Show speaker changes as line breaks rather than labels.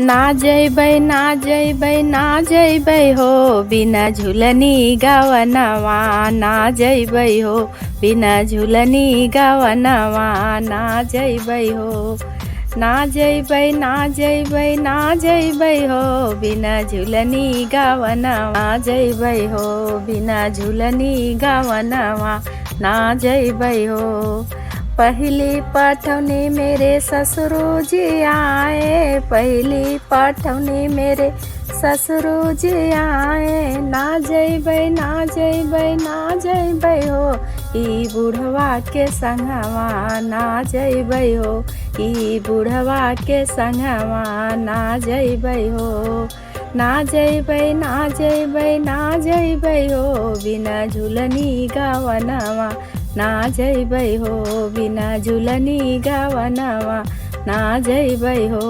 ना जइबै ना जइबै ना जइबै हो बिना झुलनी गवनवा ना जइबै हो बिना झुलनी गवनवा ना जइबै हो ना जइबै ना जइबै ना जइबै हो बिना झुलनी गवनवा ना जइबै हो बिना झुलनी गवनवा ना जइबै हो। पहली पठौनी मेरे ससुरु जी आए, पहली पठौनी मेरे ससुरु जी आए। ना जइबै ना जइबै ना जइबै हो ई बुढ़वा के संगवा ना जइबै हो ई बुढ़वा के संगवा ना जइबै हो। ना जइबै ना जइबै ना जइबै हो बिना झुलनी गवनवा ना जइबै हो बिना झुलनी गवनवा ना जइबै हो।